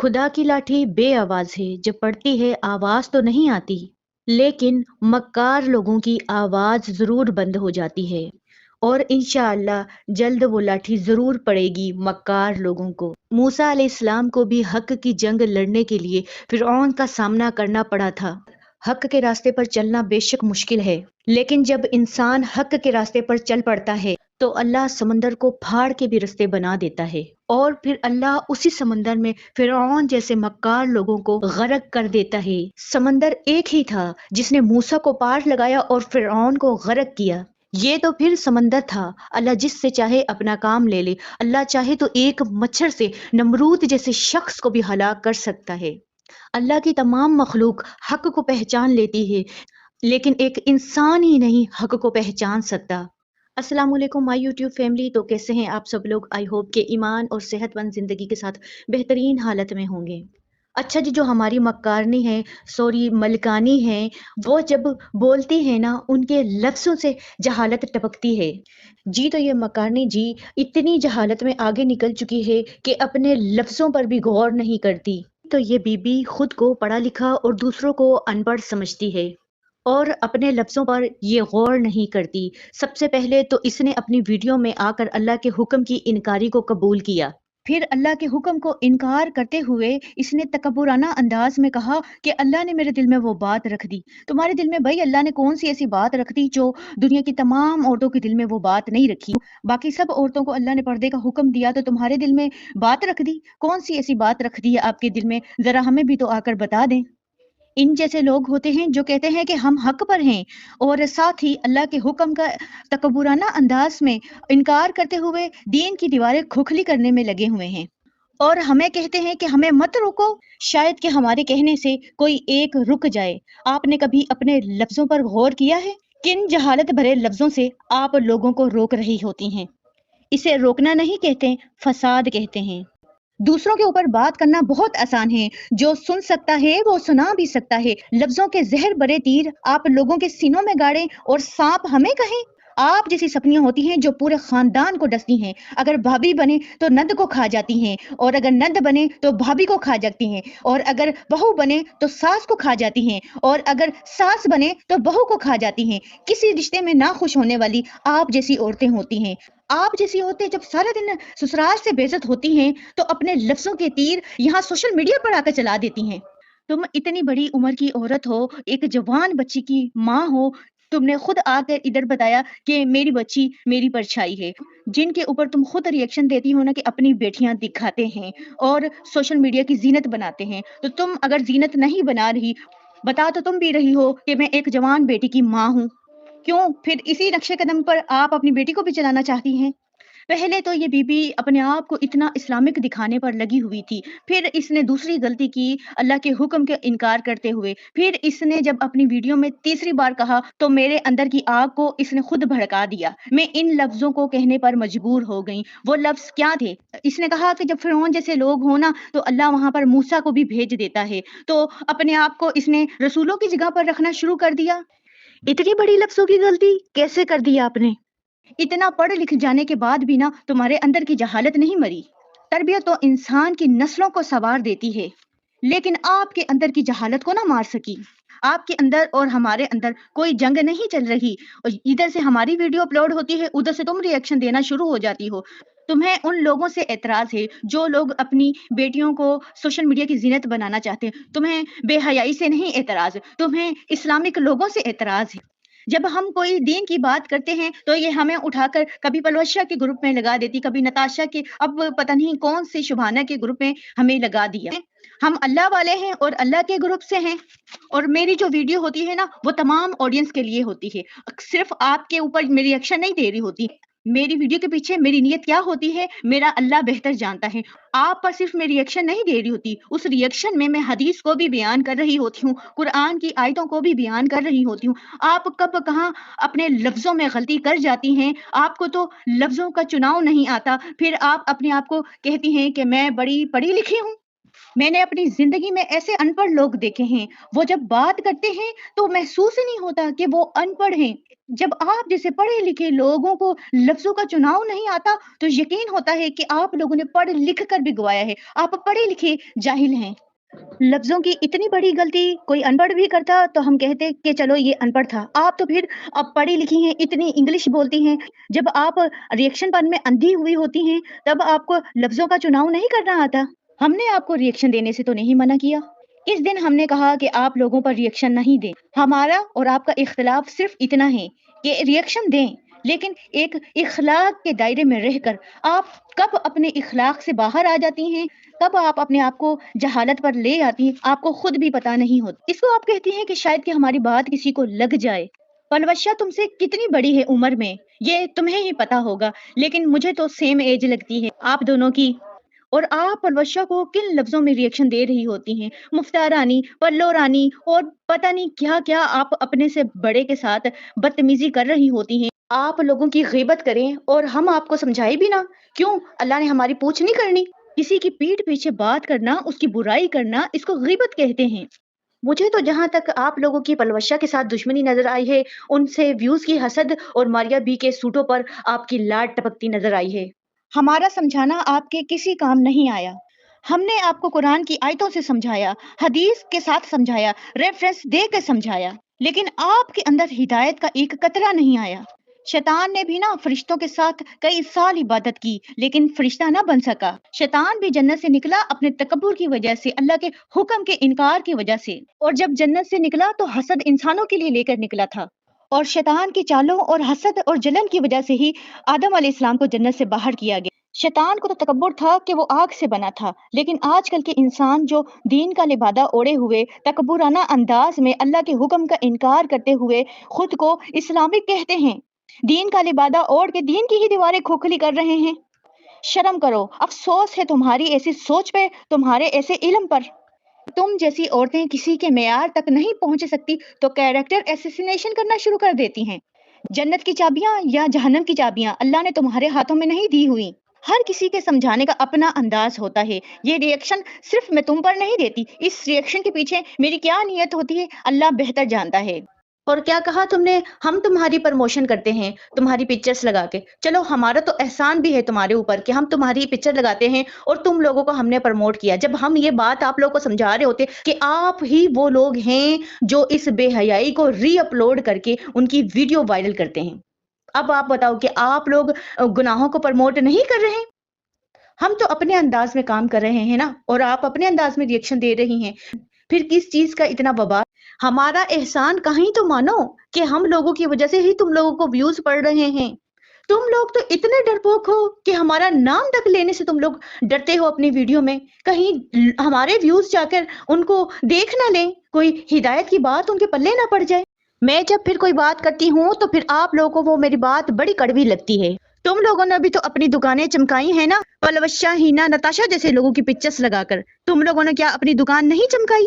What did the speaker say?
खुदा की लाठी बेआवाज है, जब पड़ती है आवाज तो नहीं आती, लेकिन मक्कार लोगों की आवाज जरूर बंद हो जाती है। और इंशाअल्लाह जल्द वो लाठी जरूर पड़ेगी मक्कार लोगों को। मूसा अलैहिस्सलाम को भी हक की जंग लड़ने के लिए फिरौन का सामना करना पड़ा था। हक के रास्ते पर चलना बेशक मुश्किल है, लेकिन जब इंसान हक के रास्ते पर चल पड़ता है तो अल्लाह समंदर को फाड़ के भी रास्ते बना देता है, और फिर अल्लाह उसी समंदर में फिरौन जैसे मक्कार लोगों को गर्क कर देता है। समंदर एक ही था जिसने मूसा को पार लगाया और फिरौन को गर्क किया। ये तो फिर समंदर था। अल्लाह जिससे चाहे अपना काम ले ले। अल्लाह चाहे तो एक मच्छर से नमरूद जैसे शख्स को भी हलाक कर सकता है। अल्लाह की तमाम मखलूक हक को पहचान लेती है, लेकिन एक इंसान ही नहीं हक को पहचान सकता। अस्सलाम वालेकुम माय यूट्यूब फैमिली। तो कैसे हैं आप सब लोग? आई होप के ईमान और सेहतमंद जिंदगी के साथ बेहतरीन हालत में होंगे। अच्छा जी, जो हमारी मक्कारनी है, सॉरी मलकानी है, वो जब बोलती है ना, उनके लफ्ज़ों से जहालत टपकती है। जी, तो ये मक्कारनी जी इतनी जहालत में आगे निकल चुकी है कि अपने लफ्ज़ों पर भी गौर नहीं करती। तो ये बीबी खुद को पढ़ा लिखा और दूसरों को अनपढ़ समझती है और अपने लफ्ज़ों पर ये गौर नहीं करती। सबसे पहले तो इसने अपनी वीडियो में आकर अल्लाह के हुक्म की इनकारी को कबूल किया। फिर अल्लाह के हुक्म को इनकार करते हुए इसने तकब्बुराना अंदाज में कहा कि अल्लाह ने मेरे दिल में वो बात रख दी। तुम्हारे दिल में भाई अल्लाह ने कौन सी ऐसी बात रख दी जो दुनिया की तमाम औरतों के दिल में वो बात नहीं रखी? बाकी सब औरतों को अल्लाह ने पर्दे का हुक्म दिया, तो तुम्हारे दिल में बात रख दी? कौन सी ऐसी बात रख दी है आपके दिल में? जरा हमें भी तो आकर बता दें। इन जैसे लोग होते हैं जो कहते हैं कि हम हक पर हैं, और साथ ही अल्लाह के हुक्म का तकब्बुराना अंदाज में इनकार करते हुए दीन की दीवारें खोखली करने में लगे हुए हैं, और हमें कहते हैं कि हमें मत रोको। शायद कि हमारे कहने से कोई एक रुक जाए। आपने कभी अपने लफ्जों पर गौर किया है? किन जहालत भरे लफ्जों से आप लोगों को रोक रही होती हैं? इसे रोकना नहीं कहते, फसाद कहते हैं। दूसरों के ऊपर बात करना बहुत आसान है। जो सुन सकता है वो सुना भी सकता है। लफ्जों के जहर भरे तीर आप लोगों के सीनों में गाड़ें और सांप हमें कहें। आप जैसी सपनियां होती हैं जो पूरे खानदान को डसती हैं। अगर भाभी बने तो नंद को खा जाती हैं, और अगर नंद बने तो भाभी को खा जाती हैं, और अगर बहू बने तो सास को खा जाती हैं, और अगर सास बने तो बहू को खा जाती हैं। किसी रिश्ते में ना खुश होने वाली आप जैसी औरतें होती हैं। आप जैसी औरतें जब सारा दिन ससुराल से बेइज्जत होती हैं तो अपने लफ्जों के तीर यहाँ सोशल मीडिया पर आकर चला देती हैं। तुम इतनी बड़ी उम्र की औरत हो, एक जवान बच्ची की माँ हो, तुमने खुद आकर इधर बताया कि मेरी बच्ची मेरी परछाई है। जिनके ऊपर तुम खुद रिएक्शन देती हो ना कि अपनी बेटियां दिखाते हैं और सोशल मीडिया की जीनत बनाते हैं, तो तुम अगर जीनत नहीं बना रही, बता तो तुम भी रही हो कि मैं एक जवान बेटी की माँ हूँ। क्यों फिर इसी नक्शे कदम पर आप अपनी बेटी को भी चलाना चाहती हैं? पहले तो ये बीबी अपने आप को इतना इस्लामिक दिखाने पर लगी हुई थी, फिर इसने दूसरी गलती की अल्लाह के हुक्म के इनकार करते हुए। फिर इसने जब अपनी वीडियो में तीसरी बार कहा तो मेरे अंदर की आग को इसने खुद भड़का दिया। मैं इन लफ्जों को कहने पर मजबूर हो गई। वो लफ्ज क्या थे? इसने कहा कि जब फिरौन जैसे लोग हो ना तो अल्लाह वहां पर मूसा को भी भेज देता है, तो अपने आप को इसने रसूलों की जगह पर रखना शुरू कर दिया। इतनी बड़ी लफ्जों की गलती कैसे कर दी आपने? इतना पढ़ लिख जाने के बाद भी ना तुम्हारे अंदर की जहालत नहीं मरी। तरबियत तो इंसान की नस्लों को संवार देती है, लेकिन आपके अंदर की जहालत को ना मार सकी। आपके अंदर और हमारे अंदर कोई जंग नहीं चल रही, और इधर से हमारी वीडियो अपलोड होती है, उधर से तुम रिएक्शन देना शुरू हो जाती हो। तुम्हें उन लोगों से एतराज है जो लोग अपनी बेटियों को सोशल मीडिया की जीनत बनाना चाहते हैं। तुम्हें बेहयाई से नहीं एतराज, तुम्हें इस्लामिक लोगों से एतराज है। जब हम कोई दीन की बात करते हैं तो ये हमें उठाकर कभी पलवशा के ग्रुप में लगा देती, कभी नताशा के, अब पता नहीं कौन से शुभाना के ग्रुप में हमें लगा दिया। हम अल्लाह वाले हैं और अल्लाह के ग्रुप से हैं, और मेरी जो वीडियो होती है ना वो तमाम ऑडियंस के लिए होती है। सिर्फ आपके ऊपर मेरी रिएक्शन नहीं दे रही होती। मेरी वीडियो के पीछे मेरी नीयत क्या होती है मेरा अल्लाह बेहतर जानता है। आप पर सिर्फ मैं रिएक्शन नहीं दे रही होती, उस रिएक्शन में मैं हदीस को भी बयान कर रही होती हूँ, कुरान की आयतों को भी बयान कर रही होती हूँ। आप कब कहाँ अपने लफ्जों में गलती कर जाती हैं। आपको तो लफ्जों का चुनाव नहीं आता, फिर आप अपने आप को कहती हैं कि मैं बड़ी पढ़ी लिखी हूँ। میں نے اپنی زندگی میں ایسے ان پڑھ لوگ دیکھے ہیں، وہ جب بات کرتے ہیں تو محسوس ہی نہیں ہوتا کہ وہ ان پڑھ ہیں۔ جب آپ جیسے پڑھے لکھے لوگوں کو لفظوں کا چناؤ نہیں آتا تو یقین ہوتا ہے کہ آپ لوگوں نے پڑھ لکھ کر بھی گوایا ہے، آپ پڑھے لکھے جاہل ہیں۔ لفظوں کی اتنی بڑی غلطی کوئی ان پڑھ بھی کرتا تو ہم کہتے کہ چلو یہ ان پڑھ تھا، آپ تو پھر اب پڑھی لکھی ہیں، اتنی انگلش بولتی ہیں، جب آپ ریئیکشن پن میں اندھی ہوئی ہوتی ہیں تب آپ کو لفظوں کا چناؤ نہیں کرنا آتا۔ ہم نے آپ کو ریئیکشن دینے سے تو نہیں منع کیا، اس دن ہم نے کہا کہ آپ لوگوں پر ریئیکشن نہیں دیں، ہمارا اور آپ کا اختلاف صرف اتنا ہے کہ ریئیکشن دیں لیکن ایک اخلاق کے دائرے میں رہ کر۔ آپ کب اپنے اخلاق سے باہر آ جاتی ہیں، کب آپ اپنے آپ کو جہالت پر لے آتی ہیں، آپ کو خود بھی پتا نہیں ہوتا۔ اس کو آپ کہتی ہیں کہ شاید کہ ہماری بات کسی کو لگ جائے۔ پلوشہ تم سے کتنی بڑی ہے عمر میں یہ تمہیں ہی پتا ہوگا، لیکن مجھے تو سیم ایج لگتی ہے آپ دونوں کی، اور آپ پلوشہ کو کن لفظوں میں ریئیکشن دے رہی ہوتی ہیں، مفتہ رانی، پلو رانی اور پتہ نہیں کیا کیا آپ اپنے سے بڑے کے ساتھ بدتمیزی کر رہی ہوتی ہیں۔ آپ لوگوں کی غیبت کریں اور ہم آپ کو سمجھائے بھی نہ، کیوں اللہ نے ہماری پوچھ نہیں کرنی؟ کسی کی پیٹھ پیچھے بات کرنا، اس کی برائی کرنا، اس کو غیبت کہتے ہیں۔ مجھے تو جہاں تک آپ لوگوں کی پلوشہ کے ساتھ دشمنی نظر آئی ہے، ان سے ویوز کی حسد اور ماریا بی کے سوٹوں پر آپ کی لاڈ ٹپکتی نظر آئی ہے۔ ہمارا سمجھانا آپ کے کسی کام نہیں آیا۔ ہم نے آپ کو قرآن کی آیتوں سے سمجھایا، حدیث کے ساتھ سمجھایا، ریفرنس دے کے سمجھایا، لیکن آپ کے اندر ہدایت کا ایک قطرہ نہیں آیا۔ شیطان نے بھی نا فرشتوں کے ساتھ کئی سال عبادت کی لیکن فرشتہ نہ بن سکا۔ شیطان بھی جنت سے نکلا اپنے تکبر کی وجہ سے، اللہ کے حکم کے انکار کی وجہ سے، اور جب جنت سے نکلا تو حسد انسانوں کے لیے لے کر نکلا تھا، اور شیطان کی چالوں اور حسد اور جلن کی وجہ سے ہی آدم علیہ السلام کو جنت سے باہر کیا گیا۔ شیطان کو تو تکبر تھا کہ وہ آگ سے بنا تھا، لیکن آج کل کے انسان جو دین کا لبادہ اوڑے ہوئے تکبرانہ انداز میں اللہ کے حکم کا انکار کرتے ہوئے خود کو اسلامک کہتے ہیں، دین کا لبادہ اوڑھ کے دین کی ہی دیواریں کھوکھلی کر رہے ہیں۔ شرم کرو، افسوس ہے تمہاری ایسی سوچ پہ، تمہارے ایسے علم پر۔ تم جیسی عورتیں کسی کے معیار تک نہیں پہنچ سکتی تو کیریکٹر ایسیسینیشن کرنا شروع کر دیتی ہیں۔ جنت کی چابیاں یا جہنم کی چابیاں اللہ نے تمہارے ہاتھوں میں نہیں دی ہوئی۔ ہر کسی کے سمجھانے کا اپنا انداز ہوتا ہے، یہ ریئیکشن صرف میں تم پر نہیں دیتی، اس ریئیکشن کے پیچھے میری کیا نیت ہوتی ہے اللہ بہتر جانتا ہے۔ اور کیا کہا تم نے، ہم تمہاری پرموشن کرتے ہیں تمہاری پکچرز لگا کے، چلو ہمارا تو احسان بھی ہے تمہارے اوپر کہ ہم تمہاری پکچر لگاتے ہیں اور تم لوگوں کو ہم نے پرموٹ کیا، جب ہم یہ بات آپ لوگوں کو سمجھا رہے ہوتے کہ آپ ہی وہ لوگ ہیں جو اس بے حیائی کو ری اپلوڈ کر کے ان کی ویڈیو وائرل کرتے ہیں۔ اب آپ بتاؤ کہ آپ لوگ گناہوں کو پرموٹ نہیں کر رہے ہیں؟ ہم تو اپنے انداز میں کام کر رہے ہیں نا، اور آپ اپنے انداز میں ریئیکشن دے رہی ہیں، پھر کس چیز کا اتنا ببال؟ ہمارا احسان کہیں تو مانو کہ ہم لوگوں کی وجہ سے ہی تم لوگوں کو ویوز پڑ رہے ہیں۔ تم لوگ تو اتنے ڈرپوک ہو کہ ہمارا نام تک لینے سے تم لوگ ڈرتے ہو اپنی ویڈیو میں، کہیں ہمارے ویوز جا کر ان کو دیکھ نہ لیں، کوئی ہدایت کی بات ان کے پلے نہ پڑ جائے۔ میں جب پھر کوئی بات کرتی ہوں تو پھر آپ لوگوں کو وہ میری بات بڑی کڑوی لگتی ہے۔ تم لوگوں نے بھی تو اپنی دکانیں چمکائی ہیں نا، پلوشہ، ہینا، نتاشا جیسے لوگوں کی پکچرز لگا کر، تم لوگوں نے کیا اپنی دکان نہیں چمکائی؟